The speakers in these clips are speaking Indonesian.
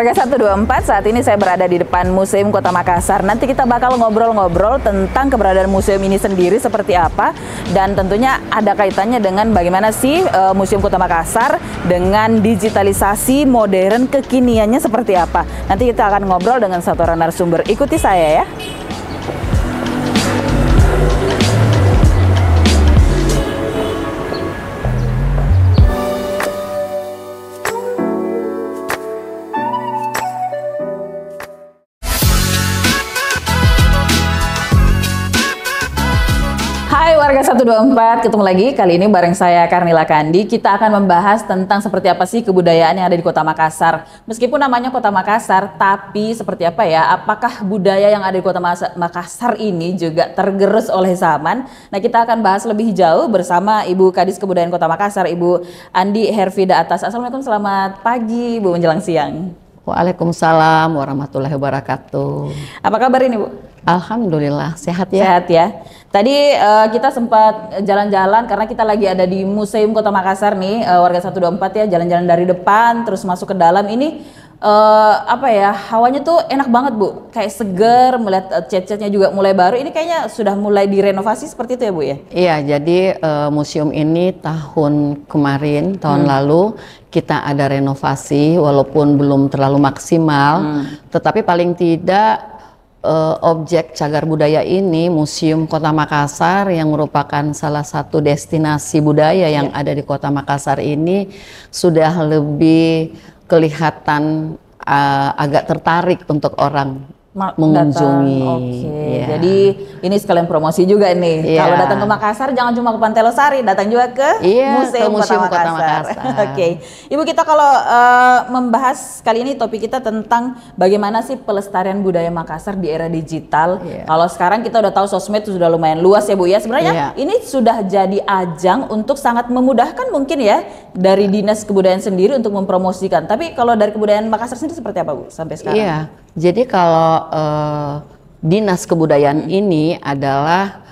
Warga 124, saat ini saya berada di depan Museum Kota Makassar. Nanti kita bakal ngobrol-ngobrol tentang keberadaan museum ini sendiri seperti apa. Dan tentunya ada kaitannya dengan bagaimana sih Museum Kota Makassar dengan digitalisasi modern kekiniannya seperti apa. Nanti kita akan ngobrol dengan satu orang narasumber. Ikuti saya ya. Warga 124, ketemu lagi kali ini bareng saya Karnila Kandi. Kita akan membahas tentang seperti apa sih kebudayaan yang ada di Kota Makassar. Meskipun namanya Kota Makassar, tapi seperti apa ya? Apakah budaya yang ada di Kota Makassar ini juga tergerus oleh zaman? Nah, kita akan bahas lebih jauh bersama Ibu Kadis Kebudayaan Kota Makassar, Ibu Andi Hervida Atas. Assalamualaikum, selamat pagi, Bu, menjelang siang. Waalaikumsalam warahmatullahi wabarakatuh. Apa kabar ini, Bu? Alhamdulillah, sehat ya. Sehat ya. Tadi kita sempat jalan-jalan karena kita lagi ada di Museum Kota Makassar nih, warga 124 ya, jalan-jalan dari depan terus masuk ke dalam ini apa ya, hawanya tuh enak banget, Bu. Kayak seger, melihat cat-catnya juga mulai baru. Ini kayaknya sudah mulai direnovasi seperti itu ya, Bu ya? Iya, jadi museum ini tahun kemarin, tahun lalu kita ada renovasi walaupun belum terlalu maksimal, tetapi paling tidak objek cagar budaya ini, Museum Kota Makassar yang merupakan salah satu destinasi budaya yang ada di Kota Makassar ini sudah lebih kelihatan agak tertarik untuk orang mengunjungi. Oke. Jadi ini sekalian promosi juga nih. Kalau datang ke Makassar jangan cuma ke Pantai Losari, datang juga ke Museum Kota Makassar. Oke. Ibu, kita kalau membahas kali ini topik kita tentang bagaimana sih pelestarian budaya Makassar di era digital. Kalau sekarang kita udah tahu sosmed itu sudah lumayan luas ya, Bu ya. Sebenarnya ini sudah jadi ajang untuk sangat memudahkan mungkin ya dari Dinas Kebudayaan sendiri untuk mempromosikan. Tapi kalau dari kebudayaan Makassar sendiri seperti apa, Bu, sampai sekarang? Iya. Jadi kalau Dinas Kebudayaan ini adalah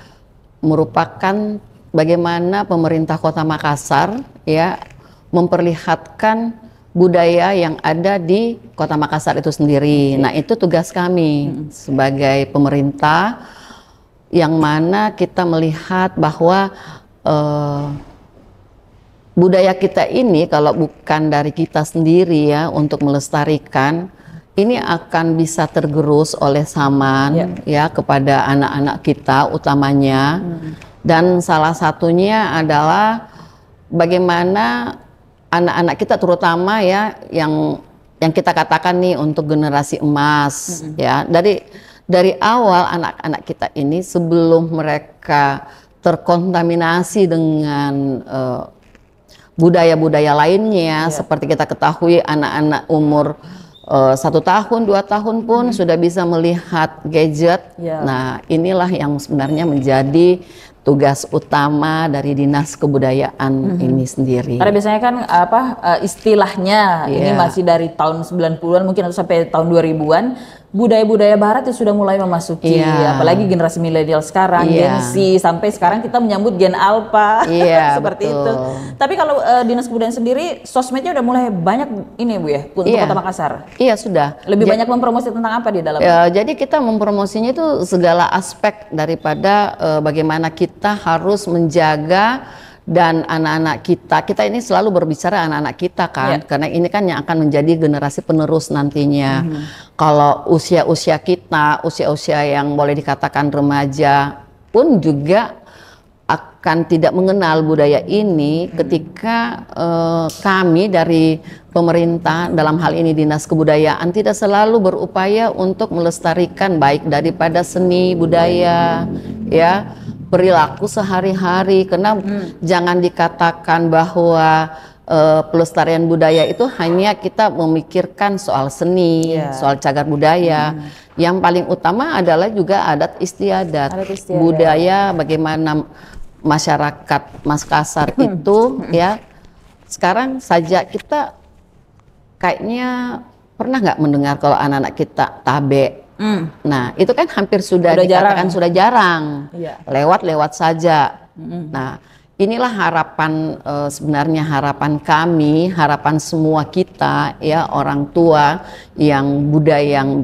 merupakan bagaimana pemerintah Kota Makassar ya memperlihatkan budaya yang ada di Kota Makassar itu sendiri. Nah, itu tugas kami sebagai pemerintah, yang mana kita melihat bahwa budaya kita ini kalau bukan dari kita sendiri ya untuk melestarikan, ini akan bisa tergerus oleh zaman ya kepada anak-anak kita utamanya. Dan salah satunya adalah bagaimana anak-anak kita terutama ya yang kita katakan nih untuk generasi emas ya. Dari awal anak-anak kita ini sebelum mereka terkontaminasi dengan budaya-budaya lainnya, seperti kita ketahui anak-anak umur 1 tahun, 2 tahun pun sudah bisa melihat gadget. Nah, inilah yang sebenarnya menjadi tugas utama dari Dinas Kebudayaan ini sendiri. Karena biasanya kan istilahnya ini masih dari tahun 90-an mungkin atau sampai tahun 2000-an, budaya-budaya barat itu sudah mulai memasuki, apalagi generasi milenial sekarang, Gen Z, sampai sekarang kita menyambut Gen Alpha, seperti itu. Tapi kalau Dinas Kebudayaan sendiri, sosmednya udah mulai banyak ini, Bu ya, untuk Kota Makassar. Iya, sudah. Lebih banyak mempromosi tentang apa di dalam? Jadi kita mempromosinya itu segala aspek daripada bagaimana kita harus menjaga. Dan anak-anak kita ini selalu berbicara anak-anak kita kan, karena ini kan yang akan menjadi generasi penerus nantinya. Kalau usia-usia kita, usia-usia yang boleh dikatakan remaja pun juga akan tidak mengenal budaya ini ketika kami dari pemerintah, dalam hal ini Dinas Kebudayaan, tidak selalu berupaya untuk melestarikan baik daripada seni budaya ya, perilaku sehari-hari, karena jangan dikatakan bahwa pelestarian budaya itu hanya kita memikirkan soal seni, soal cagar budaya. Yang paling utama adalah juga adat istiadat, budaya bagaimana masyarakat Makassar itu ya. Sekarang saja kita kayaknya pernah nggak mendengar kalau anak-anak kita tabe. Nah, itu kan hampir sudah dikatakan jarang. Sudah jarang. Lewat-lewat saja. Nah, inilah harapan, sebenarnya harapan kami, harapan semua kita ya, orang tua yang budaya yang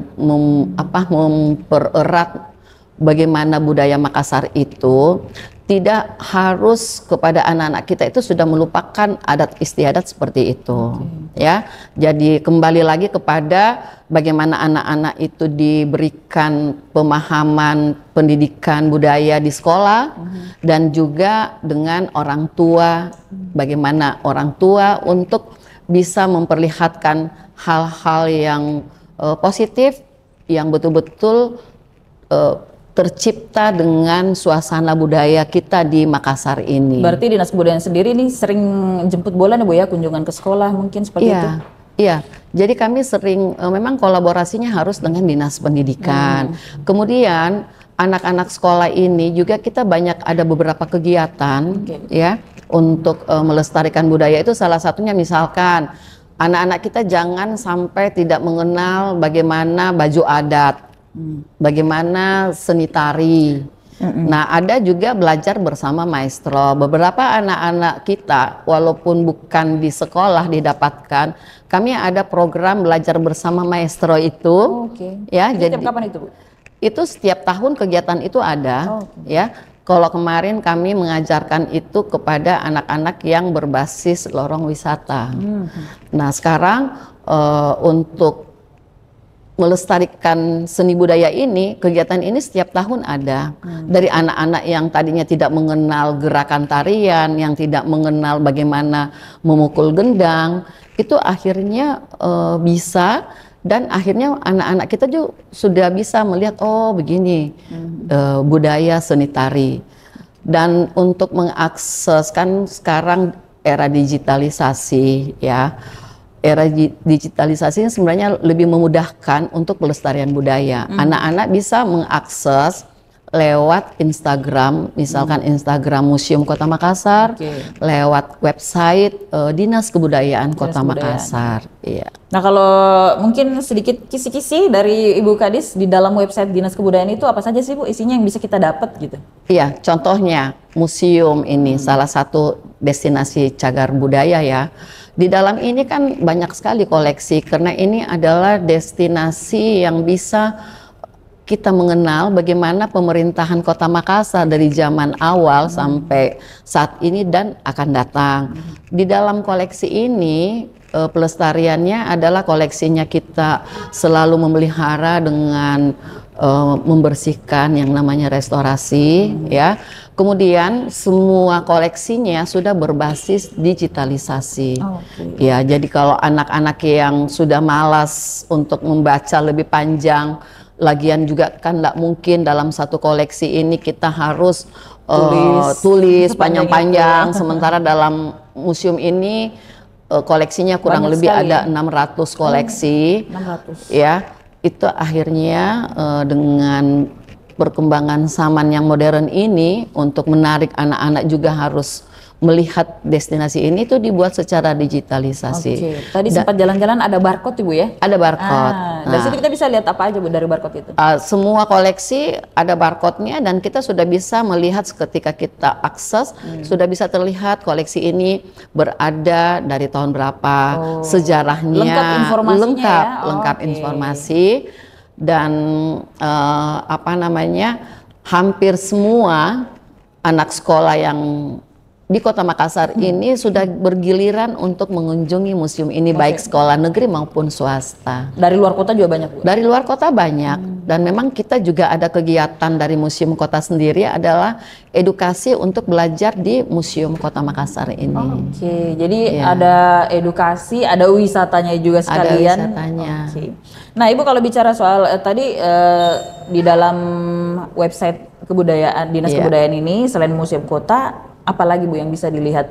mempererat bagaimana budaya Makassar itu tidak harus kepada anak-anak kita itu sudah melupakan adat istiadat seperti itu, ya. Jadi kembali lagi kepada bagaimana anak-anak itu diberikan pemahaman pendidikan budaya di sekolah, dan juga dengan orang tua, bagaimana orang tua untuk bisa memperlihatkan hal-hal yang positif yang betul-betul tercipta dengan suasana budaya kita di Makassar ini. Berarti Dinas Kebudayaan sendiri nih sering jemput bola nih Bu ya, kunjungan ke sekolah mungkin seperti itu? Iya, jadi kami sering, memang kolaborasinya harus dengan Dinas Pendidikan. Kemudian anak-anak sekolah ini juga kita banyak ada beberapa kegiatan ya untuk melestarikan budaya itu, salah satunya misalkan anak-anak kita jangan sampai tidak mengenal bagaimana baju adat. Bagaimana seni tari. Nah, ada juga belajar bersama maestro. Beberapa anak-anak kita walaupun bukan di sekolah didapatkan, kami ada program belajar bersama maestro itu. Ya, jadi setiap kapan itu, Bu? Itu setiap tahun kegiatan itu ada, ya. Kalau kemarin kami mengajarkan itu kepada anak-anak yang berbasis lorong wisata. Nah, sekarang untuk melestarikan seni budaya ini, kegiatan ini setiap tahun ada. Dari anak-anak yang tadinya tidak mengenal gerakan tarian, yang tidak mengenal bagaimana memukul gendang, itu akhirnya bisa, dan akhirnya anak-anak kita juga sudah bisa melihat, oh begini budaya seni tari. Dan untuk mengakses, kan sekarang era digitalisasi ya, era digitalisasi sebenarnya lebih memudahkan untuk pelestarian budaya. Anak-anak bisa mengakses lewat Instagram, misalkan Instagram Museum Kota Makassar, lewat website Dinas Kebudayaan Kota Makassar. Iya. Nah, kalau mungkin sedikit kisi-kisi dari Ibu Kadis di dalam website Dinas Kebudayaan itu apa saja sih Bu isinya yang bisa kita dapat gitu? Iya, contohnya museum ini salah satu destinasi cagar budaya ya. Di dalam ini kan banyak sekali koleksi, karena ini adalah destinasi yang bisa kita mengenal bagaimana pemerintahan Kota Makassar dari zaman awal sampai saat ini dan akan datang. Di dalam koleksi ini pelestariannya adalah koleksinya kita selalu memelihara dengan membersihkan yang namanya restorasi ya. Kemudian semua koleksinya sudah berbasis digitalisasi. Ya, jadi kalau anak-anak yang sudah malas untuk membaca lebih panjang, lagian juga kan tidak mungkin dalam satu koleksi ini kita harus tulis panjang-panjang, sementara dalam museum ini koleksinya kurang lebih ada 600 koleksi. 600. Ya, itu akhirnya dengan perkembangan zaman yang modern ini, untuk menarik anak-anak juga harus melihat destinasi ini itu dibuat secara digitalisasi. Tadi sempat jalan-jalan ada barcode Ibu ya? Ada barcode. Dari situ kita bisa lihat apa aja Bu dari barcode itu? Semua koleksi ada barcode-nya, dan kita sudah bisa melihat ketika kita akses, sudah bisa terlihat koleksi ini berada dari tahun berapa, sejarahnya, lengkap informasinya lengkap informasi. Dan hampir semua anak sekolah yang di Kota Makassar ini sudah bergiliran untuk mengunjungi museum ini, baik sekolah negeri maupun swasta. Dari luar kota juga banyak Bu? Dari luar kota banyak, dan memang kita juga ada kegiatan dari Museum Kota sendiri adalah edukasi untuk belajar di Museum Kota Makassar ini. Jadi ada edukasi, ada wisatanya juga sekalian. Ada wisatanya. Nah Ibu, kalau bicara soal tadi di dalam website kebudayaan Dinas Kebudayaan ini, selain Museum Kota, apalagi Bu yang bisa dilihat?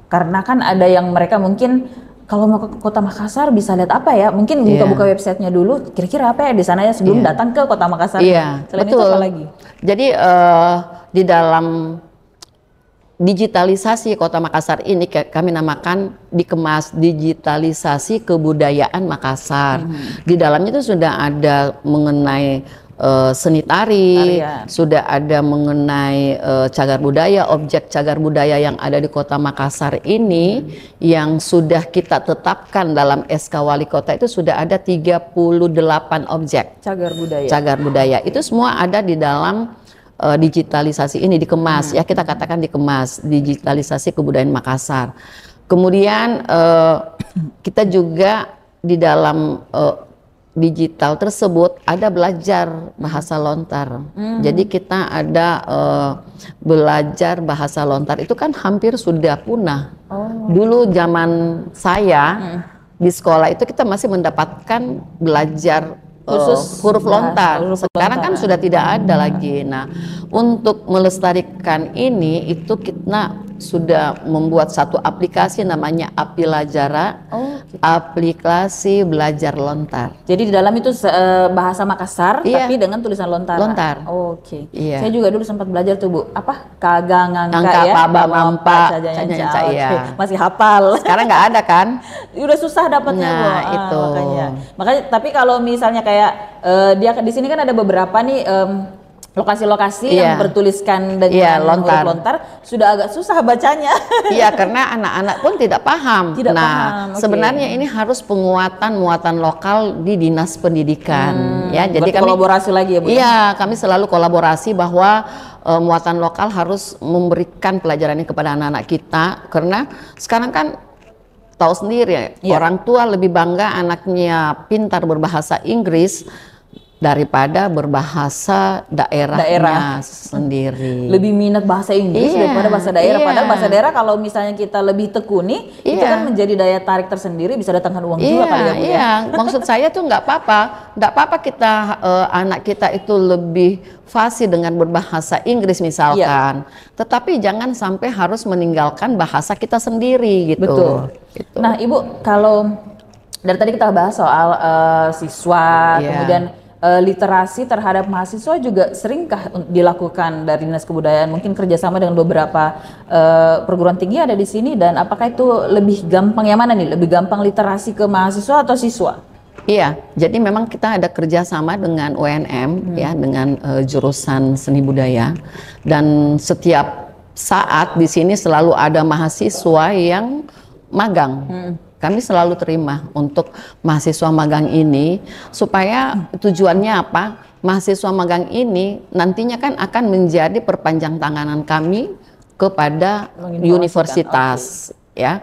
Karena kan ada yang mereka mungkin kalau mau ke Kota Makassar bisa lihat apa ya? Mungkin buka-buka websitenya dulu, kira-kira apa ya di sana ya sebelum datang ke Kota Makassar. Selain itu apa lagi? Jadi di dalam digitalisasi Kota Makassar ini kami namakan dikemas digitalisasi kebudayaan Makassar. Di dalamnya itu sudah ada mengenai seni tari, sudah ada mengenai cagar budaya, objek cagar budaya yang ada di Kota Makassar ini yang sudah kita tetapkan dalam SK Wali Kota itu sudah ada 38 objek cagar budaya. Itu semua ada di dalam digitalisasi ini, dikemas ya, kita katakan dikemas, digitalisasi kebudayaan Makassar. Kemudian kita juga di dalam digital tersebut ada belajar bahasa lontar. Jadi kita ada belajar bahasa lontar itu kan hampir sudah punah. Dulu zaman saya di sekolah itu kita masih mendapatkan belajar khusus huruf lontar. Sekarang kan sudah tidak ada lagi. Nah, untuk melestarikan ini itu kita sudah membuat satu aplikasi namanya Apilajara, aplikasi belajar lontar. Jadi di dalam itu bahasa Makassar, tapi dengan tulisan lontar. Oke. Iya. Saya juga dulu sempat belajar tuh Bu, apa kagang angka ya, paba mampa, ya. Masih hafal. Sekarang nggak ada kan? Udah susah dapatnya Bu. Itu. Makanya, tapi kalau misalnya kayak dia di sini kan ada beberapa nih. Lokasi-lokasi yang bertuliskan dengan huruf lontar sudah agak susah bacanya. Iya, karena anak-anak pun tidak paham. Sebenarnya ini harus penguatan muatan lokal di Dinas Pendidikan. Ya, jadi kami kolaborasi lagi ya Bu. Iya, kami selalu kolaborasi bahwa muatan lokal harus memberikan pelajaran ini kepada anak-anak kita, karena sekarang kan tahu sendiri orang tua lebih bangga anaknya pintar berbahasa Inggris daripada berbahasa daerahnya sendiri. Lebih minat bahasa Inggris daripada bahasa daerah. Padahal bahasa daerah kalau misalnya kita lebih tekuni, itu kan menjadi daya tarik tersendiri, bisa datangkan uang juga kali ya Bu. Maksud saya tuh nggak apa-apa kita anak kita itu lebih fasih dengan berbahasa Inggris misalkan. Tetapi jangan sampai harus meninggalkan bahasa kita sendiri gitu. Betul. Gitu. Nah Ibu, kalau dari tadi kita bahas soal siswa, kemudian literasi terhadap mahasiswa juga seringkah dilakukan dari Dinas Kebudayaan, mungkin kerjasama dengan beberapa perguruan tinggi ada di sini, dan apakah itu lebih gampang yang mana nih? Lebih gampang literasi ke mahasiswa atau siswa? Iya, jadi memang kita ada kerjasama dengan UNM ya, dengan jurusan seni budaya, dan setiap saat di sini selalu ada mahasiswa yang magang. Kami selalu terima untuk mahasiswa magang ini, supaya tujuannya apa? Mahasiswa magang ini nantinya kan akan menjadi perpanjang tanganan kami kepada universitas, ya.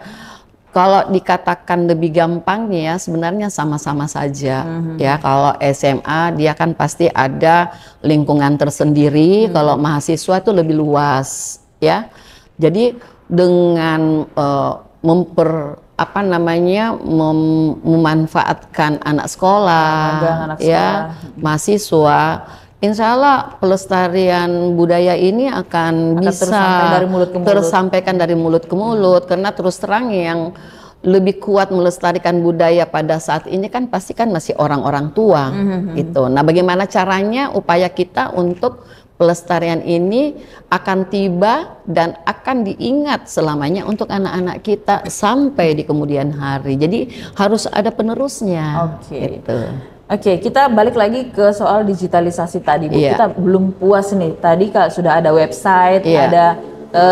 Kalau dikatakan lebih gampangnya, sebenarnya sama-sama saja, ya. Kalau SMA dia kan pasti ada lingkungan tersendiri, kalau mahasiswa itu lebih luas, ya. Jadi dengan memanfaatkan anak sekolah, mahasiswa, insya Allah pelestarian budaya ini akan bisa tersampaikan dari mulut ke mulut, karena terus terang yang lebih kuat melestarikan budaya pada saat ini kan pasti kan masih orang-orang tua gitu. Nah, bagaimana caranya upaya kita untuk pelestarian ini akan tiba dan akan diingat selamanya untuk anak-anak kita sampai di kemudian hari. Jadi harus ada penerusnya. Oke, kita balik lagi ke soal digitalisasi tadi Bu. Kita belum puas nih. Tadi sudah ada website, ada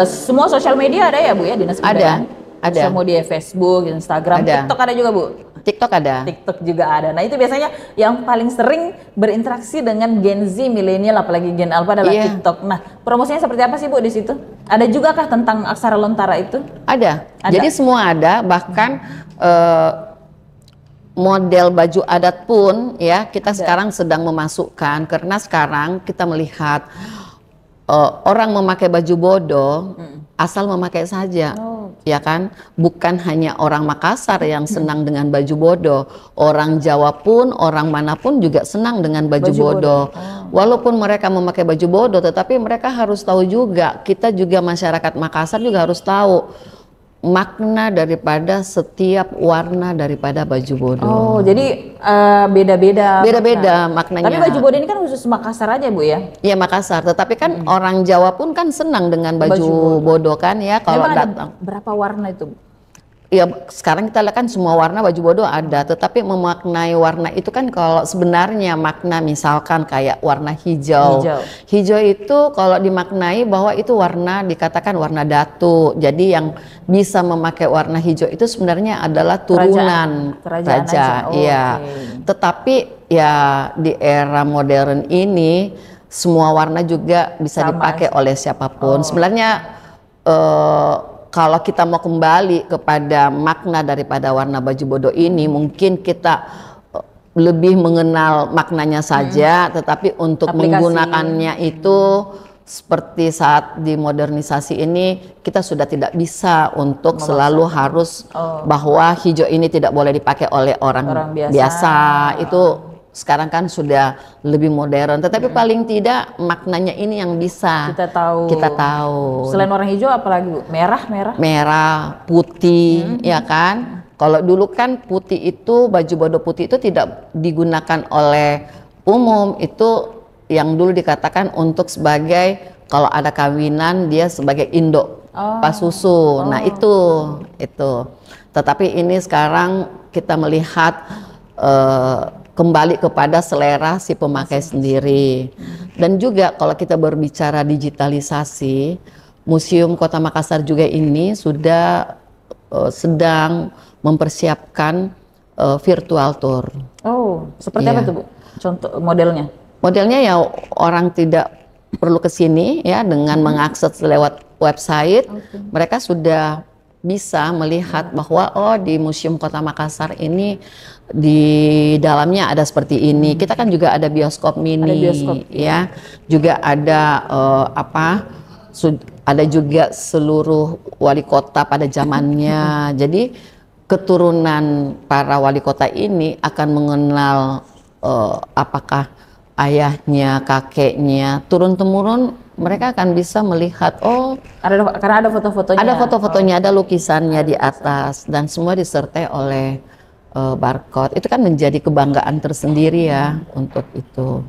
semua sosial media ada ya Bu ya, Dinas Kebudayaan? Ada. Semua di Facebook, Instagram, TikTok ada juga Bu? TikTok ada. TikTok juga ada. Nah itu biasanya yang paling sering berinteraksi dengan Gen Z, milenial, apalagi Gen Alpha adalah TikTok. Nah promosinya seperti apa sih Bu di situ? Ada juga kah tentang aksara lontara itu? Ada. Jadi semua ada. Bahkan model baju adat pun ya kita sekarang sedang memasukkan, karena sekarang kita melihat orang memakai baju bodo asal memakai saja. Ya kan, bukan hanya orang Makassar yang senang dengan baju bodo, orang Jawa pun, orang manapun juga senang dengan baju bodo. Walaupun mereka memakai baju bodo, tetapi mereka harus tahu juga, kita juga masyarakat Makassar juga harus tahu makna daripada setiap warna daripada baju bodo. Oh, jadi beda-beda. Beda-beda maknanya. Tapi baju bodo ini kan khusus Makassar aja Bu ya? Iya Makassar, tetapi kan orang Jawa pun kan senang dengan baju bodo kan ya kalau datang. Berapa warna itu Bu? ya sekarang kita lihat kan semua warna baju bodo ada, tetapi memaknai warna itu kan kalau sebenarnya makna misalkan kayak warna hijau. Hijau itu kalau dimaknai bahwa itu warna dikatakan warna datu. Jadi yang bisa memakai warna hijau itu sebenarnya adalah turunan raja. Iya. Tetapi ya di era modern ini semua warna juga bisa dipakai oleh siapapun. Sebenarnya kalau kita mau kembali kepada makna daripada warna baju bodo ini, mungkin kita lebih mengenal maknanya saja, tetapi untuk menggunakannya itu seperti saat dimodernisasi ini kita sudah tidak bisa untuk selalu harus bahwa hijau ini tidak boleh dipakai oleh orang biasa. Itu sekarang kan sudah lebih modern, tetapi paling tidak maknanya ini yang bisa kita tahu. Selain warna hijau apalagi Bu? Merah, putih, ya kan? Kalau dulu kan putih itu, baju bodo putih itu tidak digunakan oleh umum, itu yang dulu dikatakan untuk sebagai kalau ada kawinan dia sebagai induk pas susu. Nah itu. Tetapi ini sekarang kita melihat kembali kepada selera si pemakai sendiri. Dan juga kalau kita berbicara digitalisasi, Museum Kota Makassar juga ini sudah sedang mempersiapkan virtual tour. Seperti apa tuh Bu? Contoh modelnya? Modelnya ya orang tidak perlu ke sini ya, dengan mengakses lewat website, mereka sudah bisa melihat bahwa di Museum Kota Makassar ini di dalamnya ada seperti ini. Kita kan juga ada bioskop mini, ya, juga ada ada juga seluruh wali kota pada zamannya. Jadi keturunan para wali kota ini akan mengenal apakah ayahnya, kakeknya, turun temurun. Mereka akan bisa melihat karena ada foto-fotonya. Ada foto-fotonya, ada lukisannya di atas, dan semua disertai oleh barcode. Itu kan menjadi kebanggaan tersendiri ya untuk itu.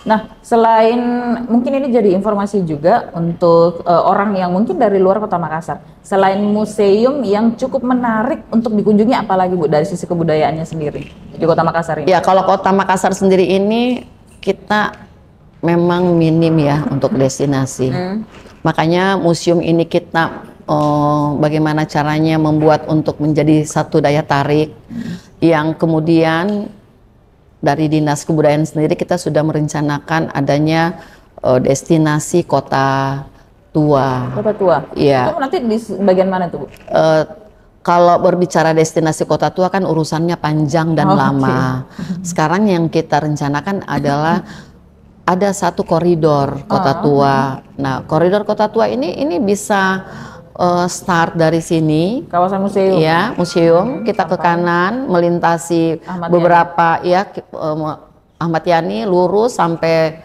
Nah, selain mungkin ini jadi informasi juga untuk orang yang mungkin dari luar Kota Makassar. Selain museum yang cukup menarik untuk dikunjungi, apalagi Bu dari sisi kebudayaannya sendiri di Kota Makassar ini? Ya, kalau Kota Makassar sendiri ini kita memang minim ya untuk destinasi. Makanya museum ini kita bagaimana caranya membuat untuk menjadi satu daya tarik yang kemudian dari Dinas Kebudayaan sendiri kita sudah merencanakan adanya destinasi kota tua. Kota tua? Iya. Itu nanti di bagian mana tuh Bu? Kalau berbicara destinasi kota tua kan urusannya panjang dan lama. Sekarang yang kita rencanakan adalah ada satu koridor kota tua. Nah, koridor kota tua ini bisa start dari sini, kawasan museum. Ya, museum. Kita ke kanan melintasi beberapa Ahmad Yani lurus sampai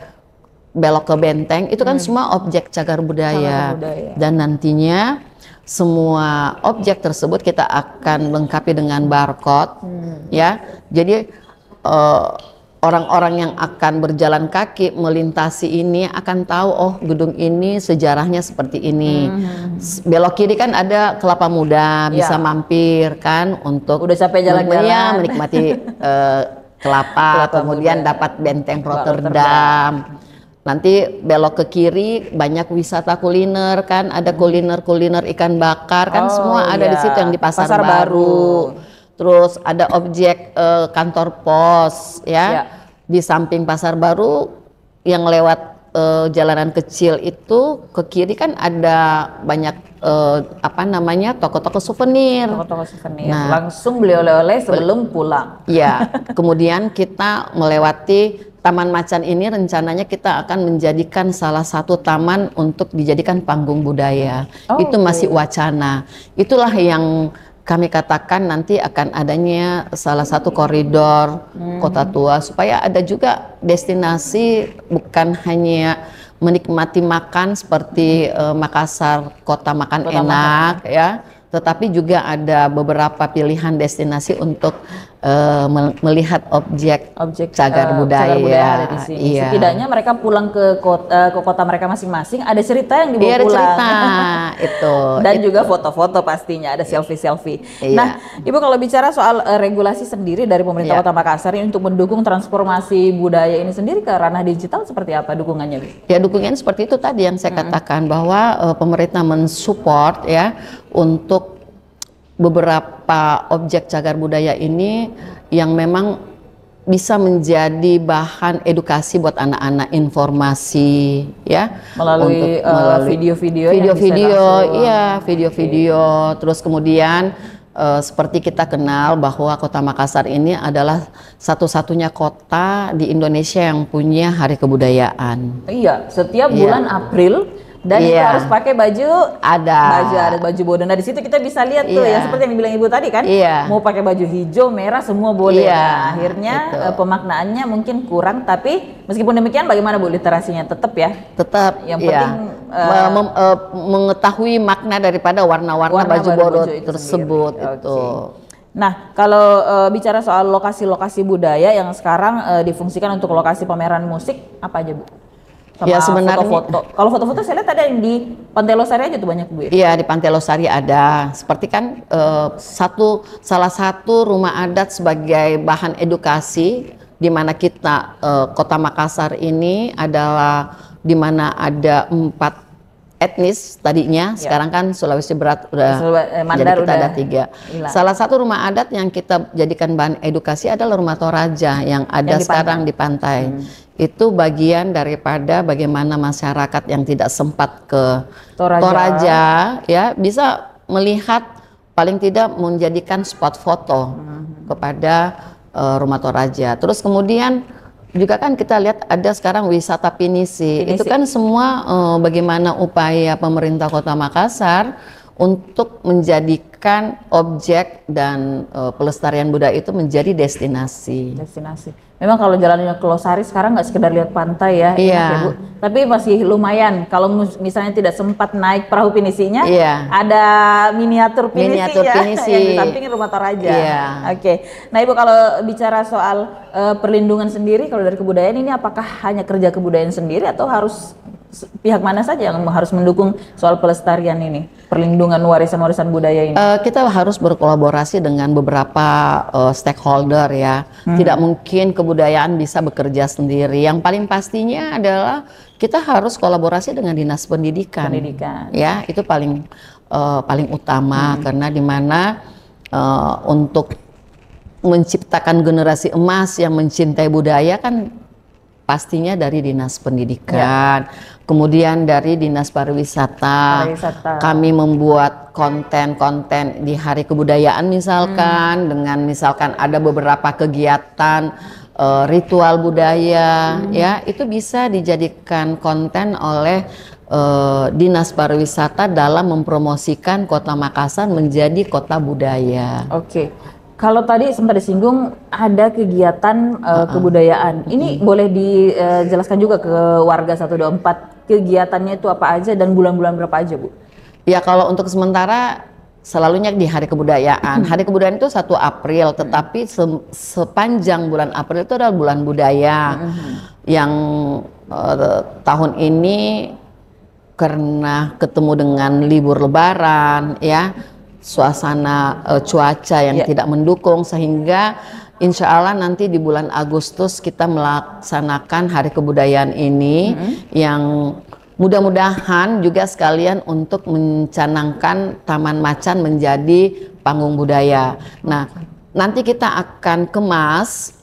belok ke Benteng. Itu kan semua objek cagar budaya. Dan nantinya semua objek tersebut kita akan lengkapi dengan barcode, ya. Jadi orang-orang yang akan berjalan kaki melintasi ini akan tahu, gedung ini sejarahnya seperti ini. Belok kiri kan ada Kelapa Muda, bisa mampir kan untuk udah capek jalan-jalan menikmati kelapa, kemudian dapat Benteng Rotterdam. Nanti belok ke kiri banyak wisata kuliner kan, ada kuliner ikan bakar kan, semua ada di situ yang di Pasar Baru. Terus ada objek kantor pos ya. Di samping Pasar Baru yang lewat jalanan kecil itu ke kiri kan ada banyak toko-toko souvenir. Nah, langsung beli oleh-oleh sebelum pulang. Ya, kemudian kita melewati Taman Macan ini, rencananya kita akan menjadikan salah satu taman untuk dijadikan panggung budaya. Itu masih wacana. Itulah yang kami katakan nanti akan adanya salah satu koridor kota tua, supaya ada juga destinasi bukan hanya menikmati makan seperti Makassar kota makan enak ya, tetapi juga ada beberapa pilihan destinasi untuk melihat objek cagar budaya. Ada di sini. Iya. Setidaknya mereka pulang ke kota mereka masing-masing, ada cerita yang dibawa ada pulang. Cerita itu. Dan juga foto-foto pastinya, ada selfie-selfie. Iya. Nah, Ibu kalau bicara soal regulasi sendiri dari pemerintah Kota Makassar ini untuk mendukung transformasi budaya ini sendiri ke ranah digital seperti apa dukungannya, Bu? Ya, dukungannya seperti itu tadi yang saya katakan bahwa pemerintah mensupport ya untuk beberapa objek cagar budaya ini yang memang bisa menjadi bahan edukasi buat anak-anak, informasi ya melalui video-video terus kemudian seperti kita kenal bahwa Kota Makassar ini adalah satu-satunya kota di Indonesia yang punya hari kebudayaan. Iya, setiap bulan April. Dan itu harus pakai baju baju bodoh. Nah di situ kita bisa lihat tuh yang seperti yang dibilang Ibu tadi kan, mau pakai baju hijau, merah semua boleh. Nah, akhirnya pemaknaannya mungkin kurang, tapi meskipun demikian bagaimana Bu literasinya tetap ya? Tetap. Yang penting mengetahui makna daripada warna-warna baju bodoh tersebut itu. Nah, kalau bicara soal lokasi-lokasi budaya yang sekarang difungsikan untuk lokasi pameran musik apa aja Bu? Sama ya sebenarnya foto-foto. Kalau foto-foto saya lihat ada yang di Pantai Losari aja tuh banyak Bu. Iya, di Pantai Losari ada. Seperti kan salah satu rumah adat sebagai bahan edukasi di mana kita Kota Makassar ini adalah di mana ada 4 etnis tadinya, sekarang kan Sulawesi Barat udah jadi kita ada 3. Salah satu rumah adat yang kita jadikan bahan edukasi adalah Rumah Toraja yang ada sekarang di pantai. Itu bagian daripada bagaimana masyarakat yang tidak sempat ke Toraja ya bisa melihat, paling tidak menjadikan spot foto kepada Rumah Toraja. Terus kemudian juga kan kita lihat ada sekarang wisata pinisi. Itu kan semua bagaimana upaya pemerintah Kota Makassar untuk menjadikan objek dan pelestarian budaya itu menjadi destinasi. Memang kalau jalannya ke Losari sekarang nggak sekedar lihat pantai ya, Bu. Tapi masih lumayan. Kalau misalnya tidak sempat naik perahu pinisinya, ada miniatur pinisi yang di samping Rumah Toraja. Oke. Nah Ibu kalau bicara soal perlindungan sendiri, kalau dari kebudayaan ini apakah hanya kerja kebudayaan sendiri atau harus pihak mana saja yang harus mendukung soal pelestarian ini, perlindungan warisan-warisan budaya ini? Kita harus berkolaborasi dengan beberapa stakeholder ya. Tidak mungkin kebudayaan bisa bekerja sendiri. Yang paling pastinya adalah kita harus kolaborasi dengan Dinas Pendidikan. Ya, itu paling utama karena di mana untuk menciptakan generasi emas yang mencintai budaya kan pastinya dari Dinas Pendidikan, kemudian dari Dinas Pariwisata. Kami membuat konten-konten di Hari Kebudayaan misalkan, dengan misalkan ada beberapa kegiatan ritual budaya, ya itu bisa dijadikan konten oleh Dinas Pariwisata dalam mempromosikan Kota Makassar menjadi kota budaya. Oke. Kalau tadi sempat disinggung ada kegiatan kebudayaan, ini boleh dijelaskan juga ke warga 124 kegiatannya itu apa aja dan bulan-bulan berapa aja Bu? Ya kalau untuk sementara selalunya di Hari Kebudayaan. Hari Kebudayaan itu 1 April, tetapi sepanjang bulan April itu adalah bulan budaya. Yang tahun ini karena ketemu dengan libur Lebaran ya, suasana cuaca yang tidak mendukung, sehingga insya Allah nanti di bulan Agustus kita melaksanakan Hari Kebudayaan ini yang mudah-mudahan juga sekalian untuk mencanangkan Taman Macan menjadi panggung budaya. Nah, nanti kita akan kemas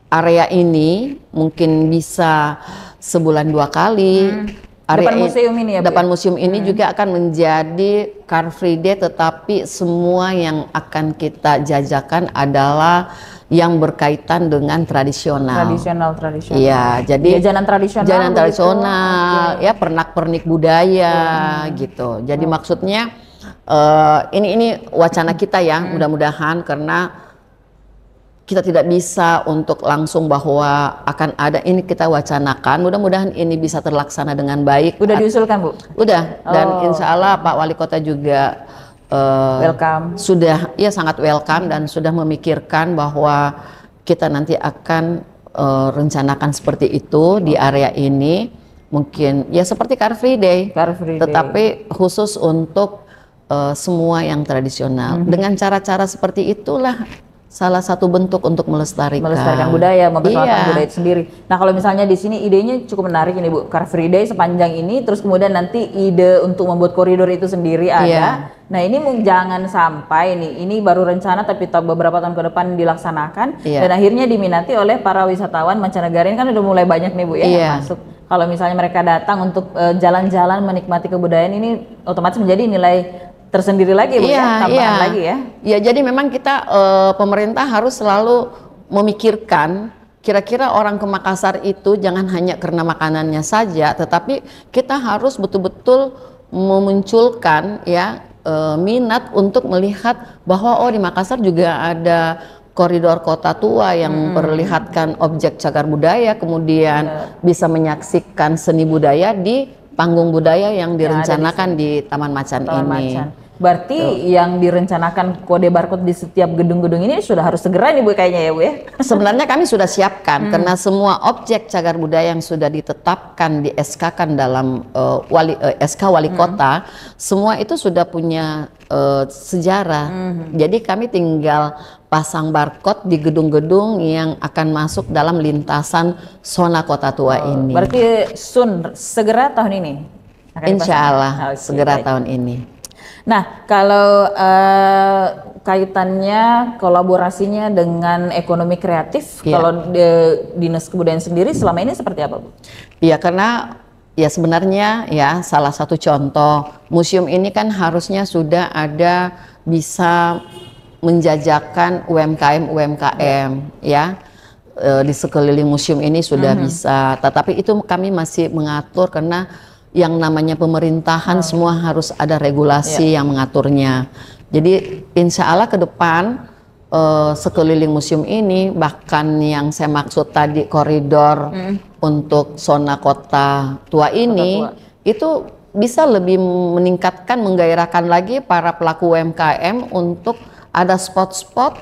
area ini mungkin bisa sebulan 2 kali. Depan museum ini ya Bu? Depan museum ini juga akan menjadi Car Free Day, tetapi semua yang akan kita jajakan adalah yang berkaitan dengan tradisional. Iya, jadi jajanan tradisional, ya pernak-pernik budaya gitu. Jadi maksudnya ini wacana kita ya, mudah-mudahan karena kita tidak bisa untuk langsung bahwa akan ada, ini kita wacanakan, mudah-mudahan ini bisa terlaksana dengan baik. Udah diusulkan Bu? Udah, dan insya Allah Pak Wali Kota juga welcome. Sudah ya sangat welcome dan sudah memikirkan bahwa kita nanti akan rencanakan seperti itu di area ini, mungkin ya seperti Car Free Day, tetapi khusus untuk semua yang tradisional. Dengan cara-cara seperti itulah salah satu bentuk untuk melestarikan budaya, memperkenalkan budaya itu sendiri. Nah, kalau misalnya di sini idenya cukup menarik ini Bu, Car Free Day sepanjang ini, terus kemudian nanti ide untuk membuat koridor itu sendiri ada. Nah, ini jangan sampai nih, ini baru rencana tapi beberapa tahun ke depan dilaksanakan dan akhirnya diminati oleh para wisatawan mancanegara. Ini kan udah mulai banyak nih Bu ya yang masuk. Kalau misalnya mereka datang untuk jalan-jalan menikmati kebudayaan, ini otomatis menjadi nilai tersendiri lagi Bu tambahan lagi ya. Ya, jadi memang kita pemerintah harus selalu memikirkan kira-kira orang ke Makassar itu jangan hanya karena makanannya saja, tetapi kita harus betul-betul memunculkan minat untuk melihat bahwa di Makassar juga ada koridor kota tua yang memperlihatkan objek cagar budaya, kemudian bisa menyaksikan seni budaya di panggung budaya yang direncanakan di Taman Macan ini. Berarti yang direncanakan kode barcode di setiap gedung-gedung ini sudah harus segera nih Bu kayaknya ya Bu ya? Sebenarnya kami sudah siapkan karena semua objek cagar budaya yang sudah ditetapkan, di SK-kan dalam SK Wali Kota, semua itu sudah punya sejarah. Jadi kami tinggal pasang barcode di gedung-gedung yang akan masuk dalam lintasan zona kota tua ini. Berarti segera tahun ini? Insya Allah segera tahun ini. Nah, kalau kaitannya kolaborasinya dengan ekonomi kreatif, kalau Dinas Kebudayaan sendiri selama ini seperti apa Bu? Ya, karena ya sebenarnya ya salah satu contoh museum ini kan harusnya sudah ada bisa menjajakan UMKM di sekeliling museum ini sudah bisa, tetapi itu kami masih mengatur karena yang namanya pemerintahan semua harus ada regulasi yang mengaturnya. Jadi insya Allah ke depan sekeliling museum ini, bahkan yang saya maksud tadi koridor untuk zona kota tua ini, itu bisa lebih meningkatkan, menggairahkan lagi para pelaku UMKM untuk ada spot-spot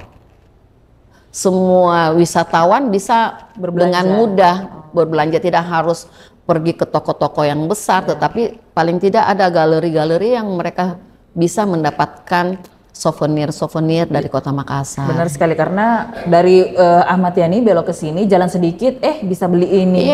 semua wisatawan bisa dengan mudah berbelanja, tidak harus pergi ke toko-toko yang besar, tetapi paling tidak ada galeri-galeri yang mereka bisa mendapatkan souvenir-souvenir dari Kota Makassar. Benar sekali, karena dari Ahmad Yani belok ke sini, jalan sedikit, bisa beli ini.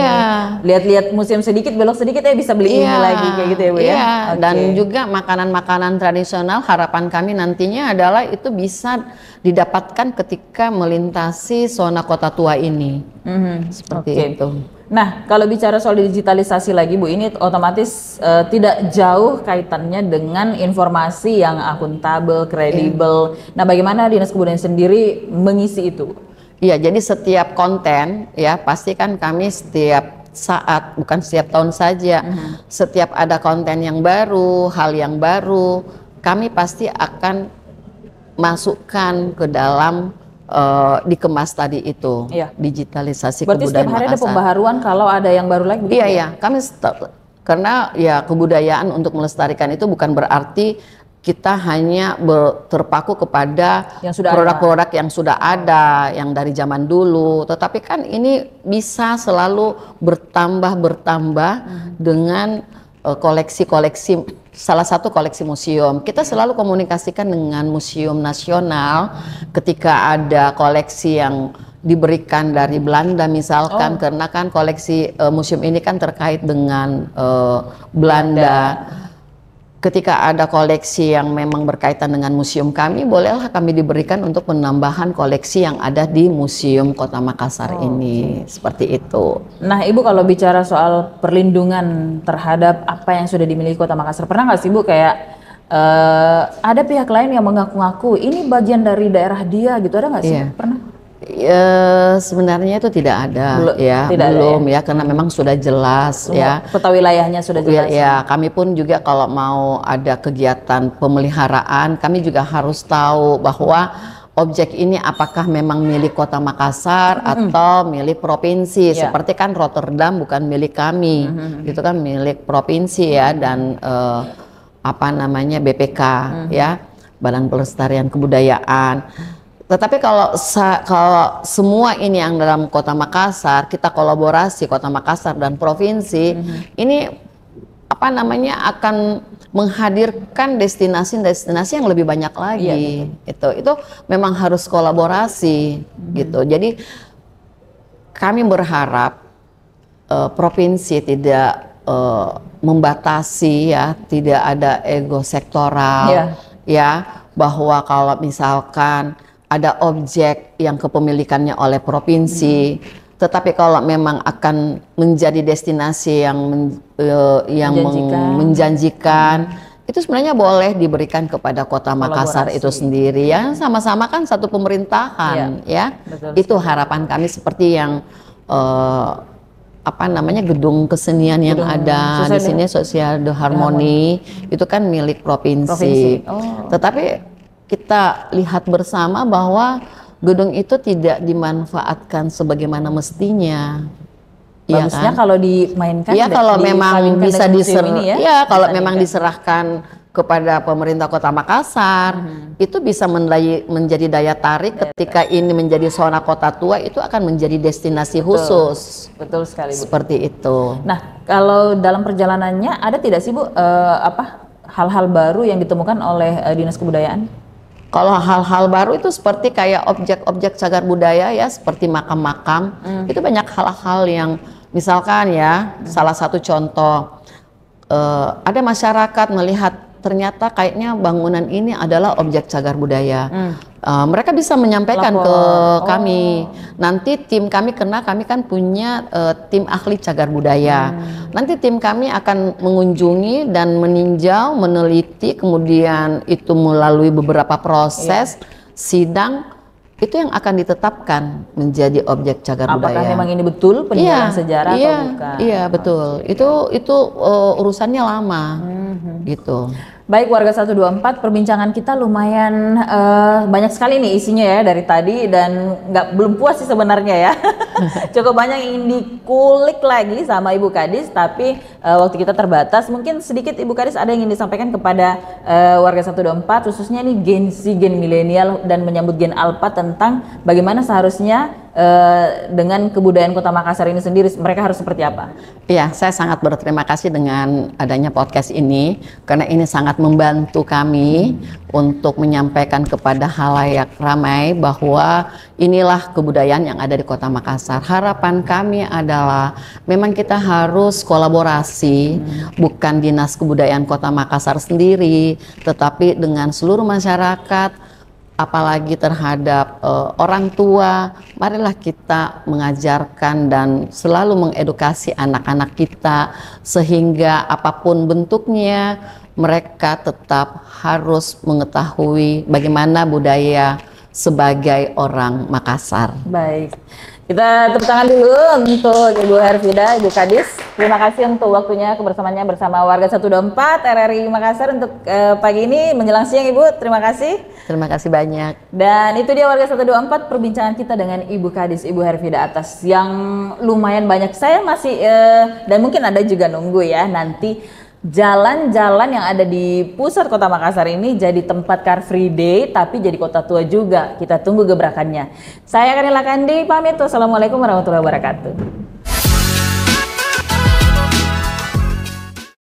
Lihat-lihat museum sedikit, belok sedikit, bisa beli ini lagi, kayak gitu ya Bu ya. Dan juga makanan-makanan tradisional, harapan kami nantinya adalah itu bisa didapatkan ketika melintasi zona kota tua ini. Seperti itu. Nah, kalau bicara soal digitalisasi lagi Bu, ini otomatis tidak jauh kaitannya dengan informasi yang akuntabel, kredibel. Nah, bagaimana Dinas Kebudayaan sendiri mengisi itu? Iya, jadi setiap konten ya pasti kan kami setiap saat, bukan setiap tahun saja, setiap ada konten yang baru, hal yang baru, kami pasti akan masukkan ke dalam dikemas tadi itu, digitalisasi. Berarti kebudayaan setiap hari Makassar. Ada pembaharuan kalau ada yang baru lagi? Iya, kami karena ya kebudayaan untuk melestarikan itu bukan berarti kita hanya terpaku kepada produk-produk yang sudah ada, yang dari zaman dulu, tetapi kan ini bisa selalu bertambah dengan koleksi-koleksi. Salah satu koleksi museum, kita selalu komunikasikan dengan museum nasional ketika ada koleksi yang diberikan dari Belanda misalkan, karena kan koleksi museum ini kan terkait dengan Belanda. Ketika ada koleksi yang memang berkaitan dengan museum kami, bolehlah kami diberikan untuk penambahan koleksi yang ada di Museum Kota Makassar ini. Seperti itu. Nah, Ibu kalau bicara soal perlindungan terhadap apa yang sudah dimiliki Kota Makassar, pernah nggak sih Bu kayak ada pihak lain yang mengaku-ngaku ini bagian dari daerah dia gitu, ada nggak sih? Pernah? Sebenarnya itu tidak ada, belum ya, karena memang sudah jelas peta wilayahnya sudah jelas. Kami pun juga kalau mau ada kegiatan pemeliharaan, kami juga harus tahu bahwa objek ini apakah memang milik Kota Makassar atau milik provinsi. Seperti kan Rotterdam bukan milik kami, itu kan milik provinsi dan BPK Badan Pelestarian Kebudayaan. Tetapi kalau semua ini yang dalam Kota Makassar, kita kolaborasi Kota Makassar dan provinsi, ini apa namanya akan menghadirkan destinasi-destinasi yang lebih banyak lagi. Itu memang harus kolaborasi gitu. Jadi kami berharap provinsi tidak membatasi ya, tidak ada ego sektoral ya, bahwa kalau misalkan ada objek yang kepemilikannya oleh provinsi, tetapi kalau memang akan menjadi destinasi yang menjanjikan, itu sebenarnya boleh diberikan kepada Kota Makassar itu sendiri ya, sama-sama kan satu pemerintahan ya. Itu harapan kami, seperti yang apa namanya gedung kesenian yang ada di sini, Sosial de Harmoni, itu kan milik provinsi. Tetapi kita lihat bersama bahwa gedung itu tidak dimanfaatkan sebagaimana mestinya. Bagusnya kan? Kalau dimainkan, ya kalau memang bisa kalau memang diserahkan kepada pemerintah Kota Makassar, itu bisa menjadi daya tarik ketika ini menjadi zona kota tua, itu akan menjadi destinasi khusus. Betul sekali, Bu. Seperti itu. Nah, kalau dalam perjalanannya ada tidak sih, Bu, hal-hal baru yang ditemukan oleh Dinas Kebudayaan? Kalau hal-hal baru itu seperti kayak objek-objek cagar budaya ya, seperti makam-makam, itu banyak hal-hal yang misalkan ya, salah satu contoh, ada masyarakat melihat ternyata kayaknya bangunan ini adalah objek cagar budaya. Mereka bisa menyampaikan ke kami. Nanti tim kami, karena kami kan punya tim ahli cagar budaya. Nanti tim kami akan mengunjungi dan meninjau, meneliti, kemudian itu melalui beberapa proses sidang, itu yang akan ditetapkan menjadi objek cagar budaya. Apakah memang ini betul peninggalan sejarah atau bukan? Iya, betul. Itu urusannya lama gitu. Baik, warga 124, perbincangan kita lumayan banyak sekali nih isinya ya dari tadi, dan belum puas sih sebenarnya ya. Cukup banyak yang ingin dikulik lagi sama Ibu Kadis, tapi waktu kita terbatas. Mungkin sedikit Ibu Kadis ada yang ingin disampaikan kepada warga 124, khususnya nih gen milenial dan menyambut gen alpha, tentang bagaimana seharusnya dengan kebudayaan Kota Makassar ini sendiri, mereka harus seperti apa? Iya, saya sangat berterima kasih dengan adanya podcast ini, karena ini sangat membantu kami untuk menyampaikan kepada halayak ramai bahwa inilah kebudayaan yang ada di Kota Makassar. Harapan kami adalah memang kita harus kolaborasi, bukan Dinas Kebudayaan Kota Makassar sendiri, tetapi dengan seluruh masyarakat, apalagi terhadap orang tua. Marilah kita mengajarkan dan selalu mengedukasi anak-anak kita, sehingga apapun bentuknya mereka tetap harus mengetahui bagaimana budaya sebagai orang Makassar. Baik, kita tepuk tangan dulu untuk Ibu Herfida, Ibu Kadis. Terima kasih untuk waktunya, kebersamaannya bersama warga 124 RRI Makassar untuk pagi ini menjelang siang, Ibu. Terima kasih. Terima kasih banyak. Dan itu dia warga 124 perbincangan kita dengan Ibu Kadis, Ibu Herfida Atas, yang lumayan banyak. Saya masih dan mungkin ada juga nunggu ya, nanti jalan-jalan yang ada di pusat Kota Makassar ini jadi tempat Car Free Day, tapi jadi kota tua juga. Kita tunggu gebrakannya. Saya Kanila Kandi pamit. Wassalamualaikum warahmatullahi wabarakatuh.